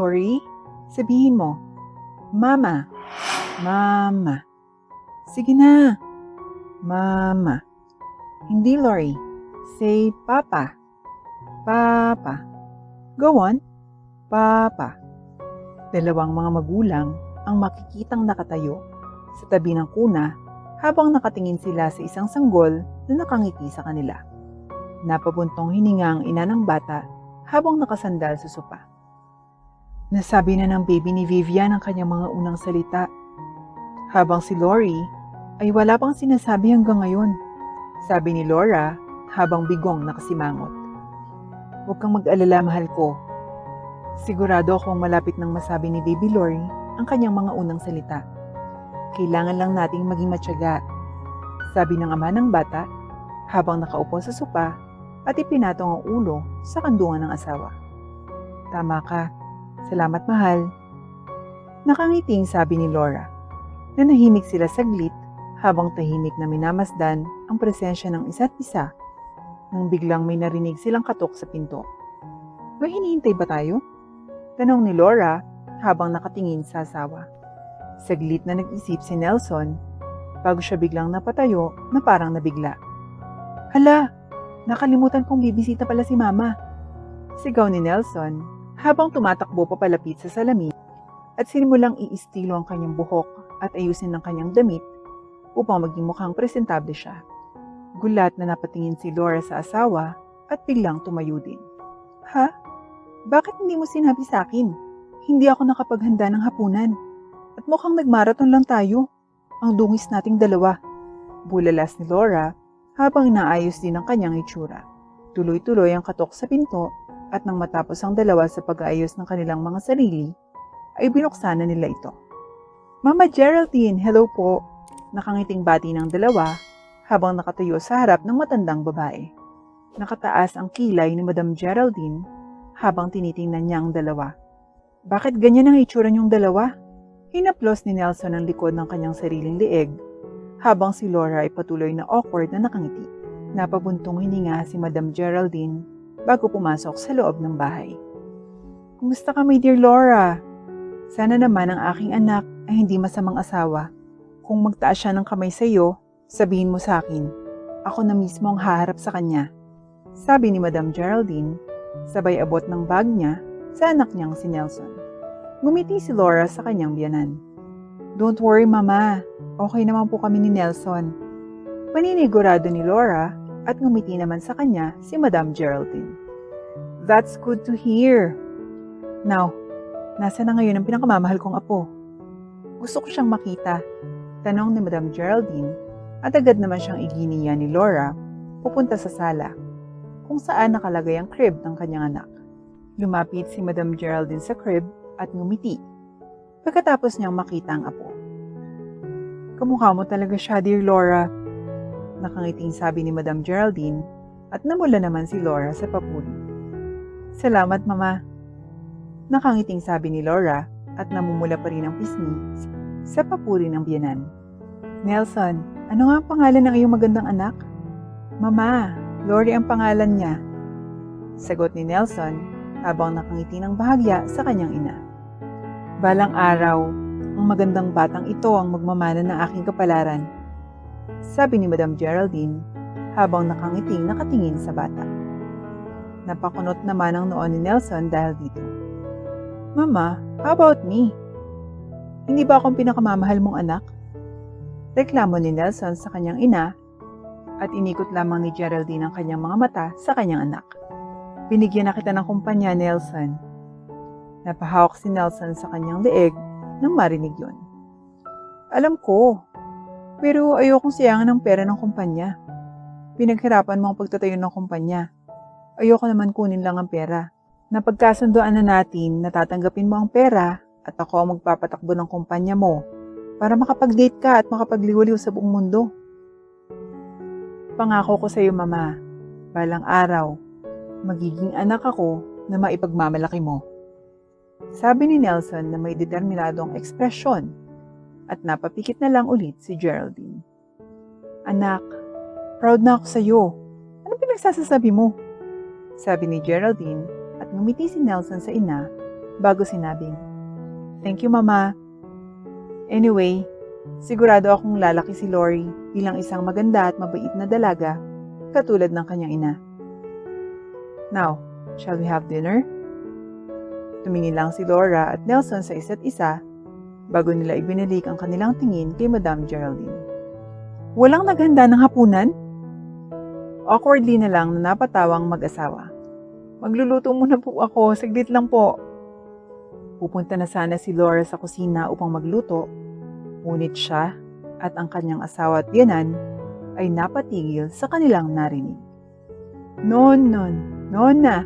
Lori, sabihin mo, Mama, Mama. Sige na, Mama. Hindi, Lori. Say Papa, Papa. Go on, Papa. Dalawang mga magulang ang makikitang nakatayo sa tabi ng kuna habang nakatingin sila sa isang sanggol na nakangiti sa kanila. Napabuntong hininga ang ina ng bata habang nakasandal sa sopa. Nasabi na ng baby ni Vivian ang kanyang mga unang salita, habang si Lori ay wala pang sinasabi hanggang ngayon. Sabi ni Laura habang bigong nakasimangot. Huwag kang mag-alala, mahal ko. Sigurado akong malapit nang masabi ni Baby Lori ang kanyang mga unang salita. Kailangan lang nating maging matyaga, sabi ng ama ng bata habang nakaupo sa sopa at ipinatong ang ulo sa kandungan ng asawa. Tama ka. Salamat, mahal. Nakangiting sabi ni Laura. Nanahimik sila saglit habang tahimik na minamasdan ang presensya ng isa't isa nang biglang may narinig silang katok sa pinto. May hinihintay ba tayo? Tanong ni Laura habang nakatingin sa asawa. Saglit na nag-isip si Nelson bago siya biglang napatayo na parang nabigla. Hala, nakalimutan kong bibisita pala si Mama. Sigaw ni Nelson habang tumatakbo papalapit sa salamin at sinimulang iistilo ang kanyang buhok at ayusin ang kanyang damit upang maging mukhang presentable siya. Gulat na napatingin si Laura sa asawa at biglang tumayo din. Ha? Bakit hindi mo sinabi sa akin? Hindi ako nakapaghanda ng hapunan. At mukhang nagmarathon lang tayo. Ang dungis nating dalawa. Bulalas ni Laura habang inaayos din ang kanyang itsura. Tuloy-tuloy ang katok sa pinto at nang matapos ang dalawa sa pag-aayos ng kanilang mga sarili, ay binuksan na nila ito. Mama Geraldine, hello po. Nakangiting bati ng dalawa habang nakatayo sa harap ng matandang babae. Nakataas ang kilay ni Madam Geraldine habang tinitingnan niya ang dalawa. Bakit ganyan ang itsura niyong dalawa? Hinaplos ni Nelson ang likod ng kanyang sariling lieg habang si Laura ay patuloy na awkward na nakangiti. Napabuntong hininga si Madam Geraldine bago pumasok sa loob ng bahay. Kumusta ka, my dear Laura? Sana naman ang aking anak ay hindi masamang asawa. Kung magtaas siya ng kamay sa iyo, sabihin mo sa akin. Ako na mismo ang haharap sa kanya. Sabi ni Madam Geraldine, sabay abot ng bag niya sa anak niyang si Nelson. Ngumiti si Laura sa kanyang biyanan. Don't worry, Mama. Okay naman po kami ni Nelson. Paninigurado ni Laura at ngumiti naman sa kanya si Madam Geraldine. That's good to hear. Now, nasa na ngayon ang pinakamamahal kong apo? Gusto ko siyang makita. Tanong ni Madam Geraldine at agad naman siyang iginiya ni Laura pupunta sa sala kung saan nakalagay ang crib ng kanyang anak. Lumapit si Madam Geraldine sa crib at ngumiti pagkatapos niyang makita ang apo. Kamukha mo talaga siya, dear Laura. Nakangiting sabi ni Madam Geraldine at namula naman si Laura sa papuri. Salamat, Mama. Nakangiting sabi ni Laura at namumula pa rin ang pisngi sa papuri ng biyanan. Nelson, ano nga ang pangalan ng iyong magandang anak? Mama, Lori ang pangalan niya. Sagot ni Nelson habang nakangiti ng bahagya sa kanyang ina. Balang araw, ang magandang batang ito ang magmamana ng aking kapalaran. Sabi ni Madam Geraldine habang nakangiting nakatingin sa bata. Napakunot naman ang noon ni Nelson dahil dito. Mama, how about me? Hindi ba akong pinakamamahal mong anak? Reklamo ni Nelson sa kanyang ina at inikot lamang ni Geraldine ang kanyang mga mata sa kanyang anak. Binigyan na kita ng kumpanya, Nelson. Napahawak si Nelson sa kanyang leeg nang marinig yun. Alam ko, pero ayokong sayangan ng pera ng kumpanya. Pinaghirapan mo ang pagtatayo ng kumpanya. Ayoko naman kunin lang ang pera. Napagkasundoan na natin na tatanggapin mo ang pera at ako ang magpapatakbo ng kumpanya mo para makapag-date ka at makapagliwaliw sa buong mundo. Pangako ko sa iyo, Mama, balang araw, magiging anak ako na maipagmamalaki mo. Sabi ni Nelson na may determinadong ekspresyon at napapikit na lang ulit si Geraldine. Anak, proud na ako sa iyo. Ano pinagsasasabi mo? Sabi ni Geraldine at ngumiti si Nelson sa ina bago sinabing, "Thank you, Mama." Anyway, sigurado akong lalaki si Lori bilang isang maganda at mabait na dalaga katulad ng kanyang ina. Now, shall we have dinner? Tumingin lang si Laura at Nelson sa isa't isa bago nila ibinalik ang kanilang tingin kay Madam Geraldine. Walang naghanda ng hapunan? Awkwardly na lang na napatawang mag-asawa. Magluluto muna po ako, saglit lang po. Pupunta na sana si Laura sa kusina upang magluto, ngunit siya at ang kanyang asawa at biyanan ay napatigil sa kanilang narinig. Nona,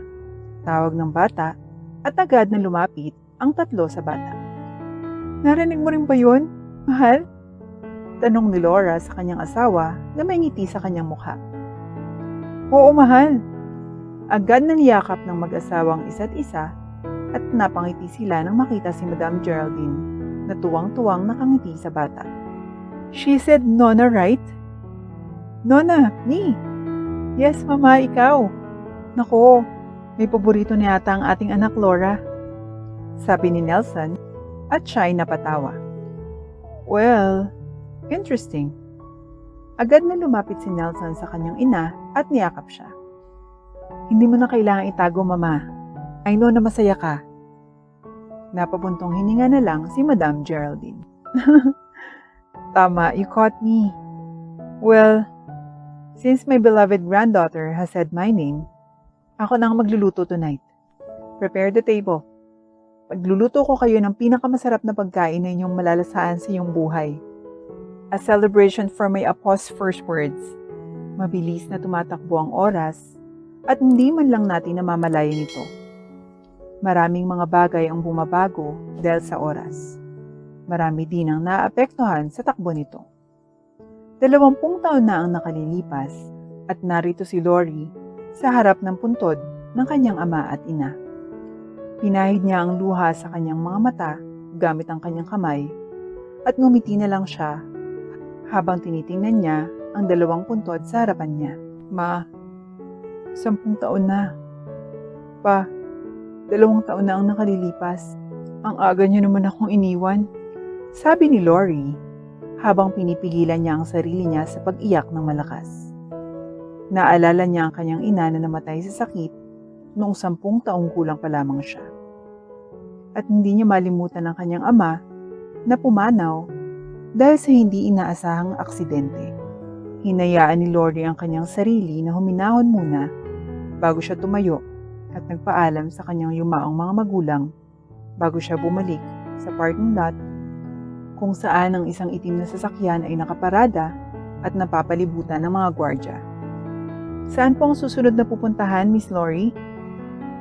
tawag ng bata at agad na lumapit ang tatlo sa bata. Narinig mo rin ba yun, mahal? Tanong ni Laura sa kanyang asawa na may ngiti sa kanyang mukha. Oo, mahal. Agad na niyakap ng mag-asawang isa't isa at napangiti sila nang makita si Madam Geraldine na tuwang-tuwang nakangiti sa bata. She said, Nona, right? Nona, me. Yes, Mama, ikaw. Nako, may paborito na yata ang ating anak Laura. Sabi ni Nelson at siya ay napatawa. Well, interesting. Agad na lumapit si Nelson sa kanyang ina at niyakap siya. Hindi mo na kailangan itago, Mama. I know na masaya ka. Napabuntong hininga na lang si Madam Geraldine. Tama, you caught me. Well, since my beloved granddaughter has said my name, ako na ang magluluto tonight. Prepare the table. Pagluluto ko kayo ng pinakamasarap na pagkain na inyong malalasaan sa iyong buhay. A celebration for my apost's first words. Mabilis na tumatakbo ang oras at hindi man lang natin namamalayan ito. Maraming mga bagay ang bumabago dahil sa oras. Marami din ang naapektuhan sa takbo nito. 20 taon na ang nakalilipas at narito si Lori sa harap ng puntod ng kanyang ama at ina. Pinahid niya ang luha sa kanyang mga mata gamit ang kanyang kamay at ngumiti na lang siya habang tinitingnan niya ang 2 puntod sa harapan niya. Ma, 10 taon na. Pa, 2 taon na ang nakalilipas. Ang aga niyo naman akong iniwan. Sabi ni Lori habang pinipigilan niya ang sarili niya sa pag-iyak ng malakas. Naalala niya ang kanyang ina na namatay sa sakit noong 10 taong gulang pa lamang siya. At hindi niya malimutan ang kanyang ama na pumanaw dahil sa hindi inaasahang aksidente. Hinayaan ni Lori ang kanyang sarili na huminahon muna bago siya tumayo at nagpaalam sa kanyang yumaong mga magulang bago siya bumalik sa parking lot kung saan ang isang itim na sasakyan ay nakaparada at napapalibutan ng mga gwardya. Saan po ang susunod na pupuntahan, Miss Lori?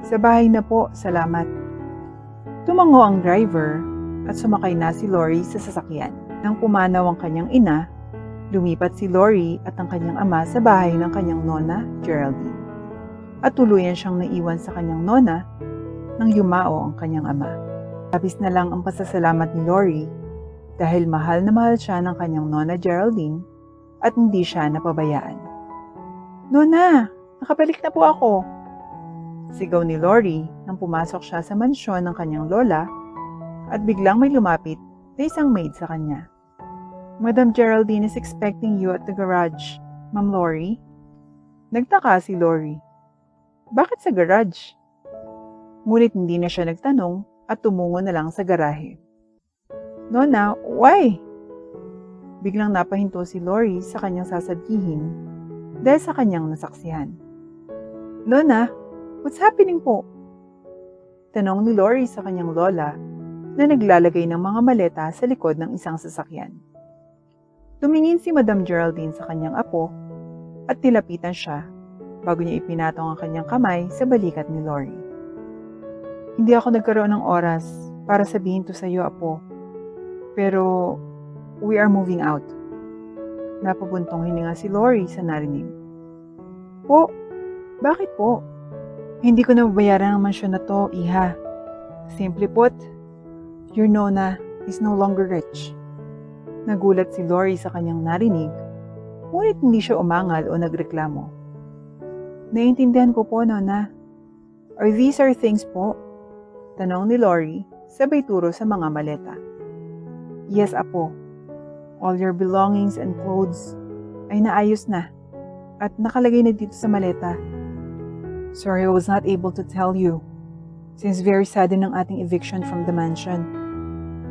Sa bahay na po, salamat. Tumango ang driver at sumakay na si Lori sa sasakyan. Nang pumanaw ang kanyang ina, lumipat si Lori at ang kanyang ama sa bahay ng kanyang nona, Geraldine. At tuluyan siyang naiwan sa kanyang nona nang yumao ang kanyang ama. Labis na lang ang pasasalamat ni Lori dahil mahal na mahal siya ng kanyang nona Geraldine at hindi siya napabayaan. Nona, nakabalik na po ako. Sigaw ni Lori nang pumasok siya sa mansyon ng kanyang lola at biglang may lumapit na isang maid sa kanya. Madam Geraldine is expecting you at the garage, Ma'am Lori. Nagtaka si Lori. Bakit sa garage? Ngunit hindi na siya nagtanong at tumungo na lang sa garahe. Nona, why? Biglang napahinto si Lori sa kanyang sasabihin dahil sa kanyang nasaksihan. Nona, what's happening po? Tanong ni Lori sa kanyang lola na naglalagay ng mga maleta sa likod ng isang sasakyan. Tumingin si Madam Geraldine sa kanyang apo at nilapitan siya bago niya ipinatong ang kanyang kamay sa balikat ni Lori. Hindi ako nagkaroon ng oras para sabihin to sa iyo, apo. Pero we are moving out. Napabuntong hininga si Lori sa narinig. Po, bakit po? Hindi ko na babayaran ang mansyon na to, iha. Simply put, your nona is no longer rich. Nagulat si Lori sa kanyang narinig, ngunit hindi siya umangal o nagreklamo. Naiintindihan ko po, Nona. Or these are things po. Tanong ni Lori, sabay turo sa mga maleta. Yes, Apo. All your belongings and clothes ay naayos na at nakalagay na dito sa maleta. Sorry I was not able to tell you since very sudden ang ating eviction from the mansion.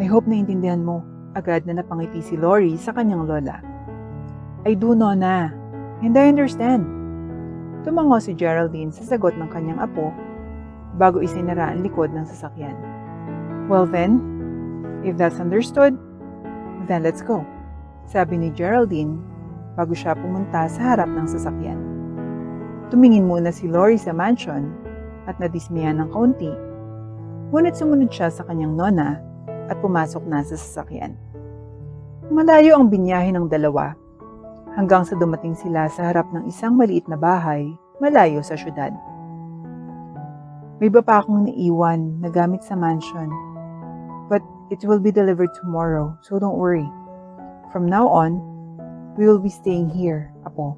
I hope naintindihan mo. Agad na napangiti si Lori sa kanyang lola. I do, Nona. And I understand. Tumango si Geraldine sa sagot ng kanyang apo bago isinara ang likod ng sasakyan. Well then, if that's understood, then let's go. Sabi ni Geraldine bago siya pumunta sa harap ng sasakyan. Tumingin muna si Lori sa mansion at nadismayan ng kaunti. Ngunit sumunod siya sa kanyang nona at pumasok na sa sasakyan. Malayo ang binyahe ng dalawa hanggang sa dumating sila sa harap ng isang maliit na bahay malayo sa syudad. May iba pa akong naiwan na gamit sa mansion, but it will be delivered tomorrow, so don't worry. From now on, we will be staying here, Apo.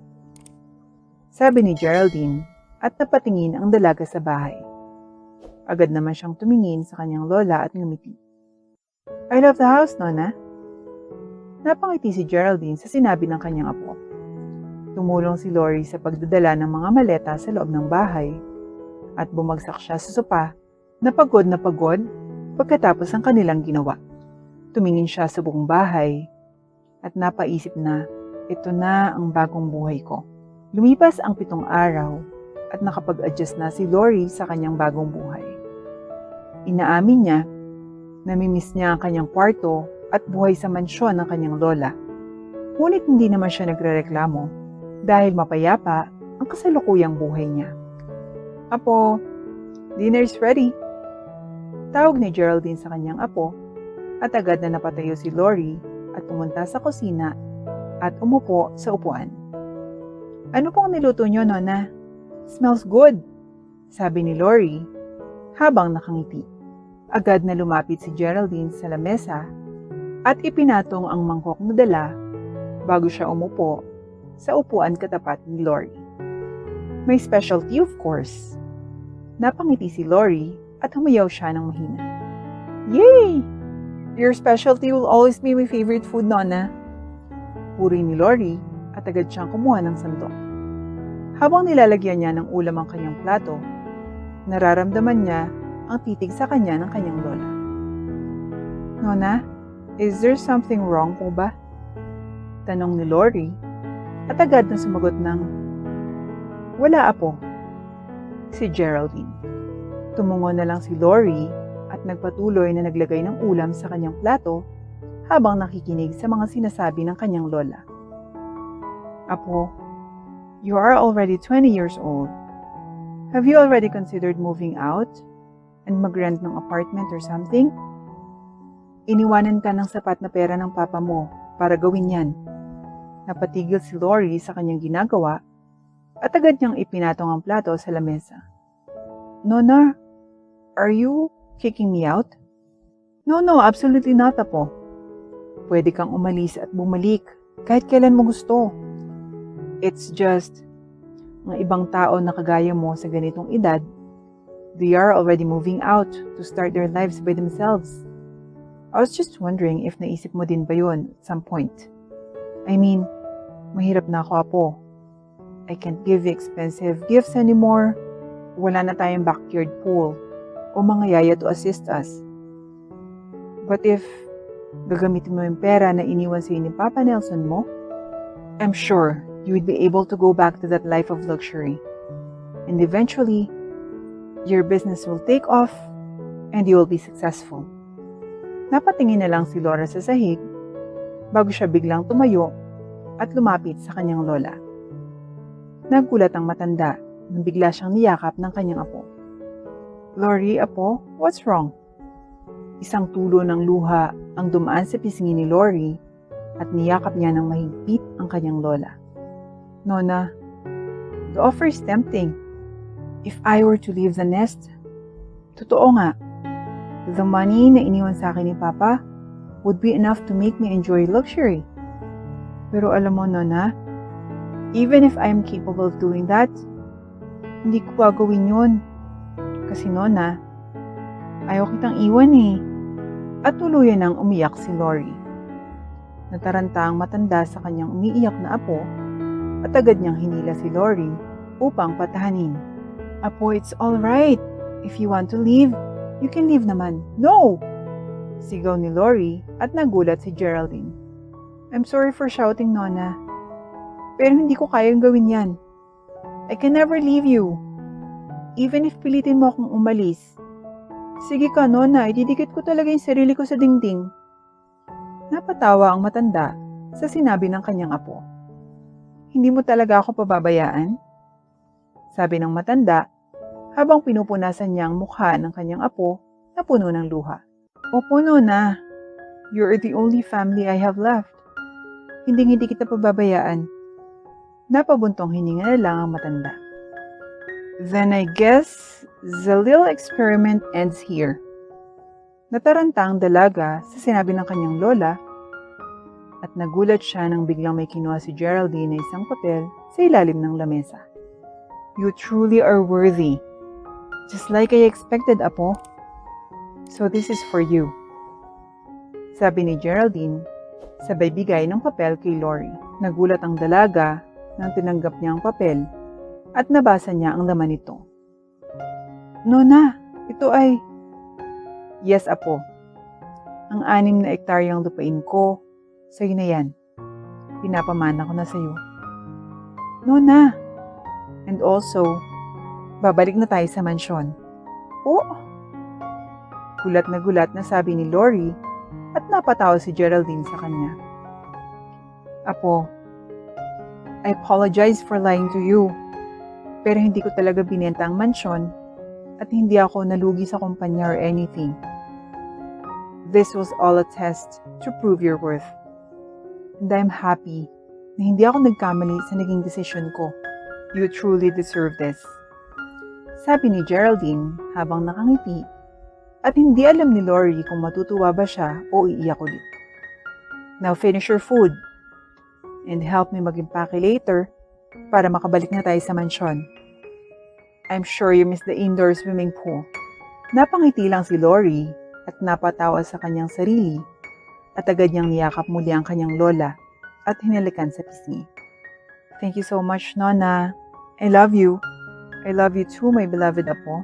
Sabi ni Geraldine at napatingin ang dalaga sa bahay. Agad naman siyang tumingin sa kanyang lola at ngumiti. I love the house, Nona. Napangiti si Geraldine sa sinabi ng kanyang apo. Tumulong si Lori sa pagdadala ng mga maleta sa loob ng bahay at bumagsak siya sa sopa na pagod pagkatapos ang kanilang ginawa. Tumingin siya sa buong bahay at napaisip na ito na ang bagong buhay ko. Lumipas ang 7 araw at nakapag-adjust na si Lori sa kanyang bagong buhay. Inaamin niya na namimiss niya ang kanyang kwarto at buhay sa mansyon ng kanyang lola. Ngunit hindi naman siya nagrereklamo dahil mapayapa ang kasalukuyang buhay niya. Apo, dinner's ready. Tawag ni Geraldine sa kanyang apo at agad na napatayo si Lori at pumunta sa kusina at umupo sa upuan. Ano pong niluto niyo, Nona? Smells good, sabi ni Lori habang nakangiti. Agad na lumapit si Geraldine sa lamesa at ipinatong ang mangkok na dala bago siya umupo sa upuan katapat ni Lori. May specialty of course. Napangiti si Lori at humayaw siya ng mahina. Yay! Your specialty will always be my favorite food, Nona. Puri ni Lori at agad siyang kumuha ng sandok. Habang nilalagyan niya ng ulam ang kanyang plato, nararamdaman niya ang titig sa kanya ng kanyang lola. Nona, is there something wrong po ba? Tanong ni Lori at agad na sumagot ng, wala, Apo. Si Geraldine. Tumungo na lang si Lori at nagpatuloy na naglagay ng ulam sa kanyang plato habang nakikinig sa mga sinasabi ng kanyang lola. Apo, you are already 20 years old. Have you already considered moving out and mag-rent ng apartment or something? Iniwanan ka ng sapat na pera ng papa mo para gawin yan. Napatigil si Lori sa kanyang ginagawa at agad niyang ipinatong ang plato sa lamesa. Nona, are you kicking me out? No, absolutely not, Apo. Pwede kang umalis at bumalik kahit kailan mo gusto. It's just, ng ibang tao na kagaya mo sa ganitong edad, they are already moving out to start their lives by themselves. I was just wondering if naisip mo din ba yun at some point. I mean, mahirap na ako, Apo. I can't give you expensive gifts anymore. Wala na tayong backyard pool o mga yaya to assist us. But if gagamitin mo yung pera na iniwan sa'yo ni Papa Nelson mo, I'm sure you would be able to go back to that life of luxury. And eventually, your business will take off and you will be successful. Napatingin na lang si Laura sa sahig bago siya biglang tumayo at lumapit sa kanyang lola. Naggulat ang matanda nang bigla siyang niyakap ng kanyang apo. Lori, Apo, what's wrong? Isang tulo ng luha ang dumaan sa pisngi ni Lori at niyakap niya ng mahigpit ang kanyang lola. Nona, the offer is tempting. If I were to leave the nest, totoo nga, the money na iniwan sa akin ni Papa would be enough to make me enjoy luxury. Pero alam mo, Nona, even if I am capable of doing that, hindi ko gagawin yun. Kasi Nona, Ayaw kitang iwan eh. At tuluyan nang umiyak si Lori. Nataranta ang matanda sa kanyang umiiyak na apo at agad niyang hinila si Lori upang patahanin. Apo, it's all right. If you want to leave, you can leave naman. No! Sigaw ni Lori at nagulat si Geraldine. I'm sorry for shouting, Nona. Pero hindi ko kayang gawin yan. I can never leave you. Even if pilitin mo akong umalis. Sige ka, Nona. Ididikit ko talaga yung sarili ko sa dingding. Napatawa ang matanda sa sinabi ng kanyang apo. Hindi mo talaga ako pababayaan? Sabi ng matanda habang pinupunasan niya ang mukha ng kanyang apo na puno ng luha. Opo, Nona. You're the only family I have left. Hindi kita pababayaan. Napabuntong hininga na lang ang matanda. Then I guess the little experiment ends here. Nataranta ang dalaga sa sinabi ng kanyang lola at nagulat siya nang biglang may kinuha si Geraldine na isang papel sa ilalim ng lamesa. You truly are worthy. Just like I expected, Apo. So this is for you. Sabi ni Geraldine, sabay bigay ng papel kay Lori. Nagulat ang dalaga nang tinanggap niya ang papel at nabasa niya ang laman nito. Nona, ito ay... Yes, Apo. Ang 6 na ektaryang lupain ko, sa'yo na yan. Pinapamana ko na sa'yo. Nona! And also, babalik na tayo sa mansyon. Oh! Gulat na sabi ni Lori at napatawa si Geraldine sa kanya. Apo, I apologize for lying to you. Pero hindi ko talaga binenta ang mansyon at hindi ako nalugi sa kumpanya or anything. This was all a test to prove your worth. And I'm happy na hindi ako nagkamali sa naging desisyon ko. You truly deserve this. Sabi ni Geraldine habang nakangiti at hindi alam ni Lori kung matutuwa ba siya o iiyak ulit. Now finish your food and help me mag-impake later para makabalik na tayo sa mansyon. I'm sure you miss the indoor swimming pool. Napangiti lang si Lori at napatawa sa kanyang sarili at agad niyang niyakap muli ang kanyang lola at hinalikan sa pisngi. Thank you so much, Nona. I love you. I love you too, my beloved Apo.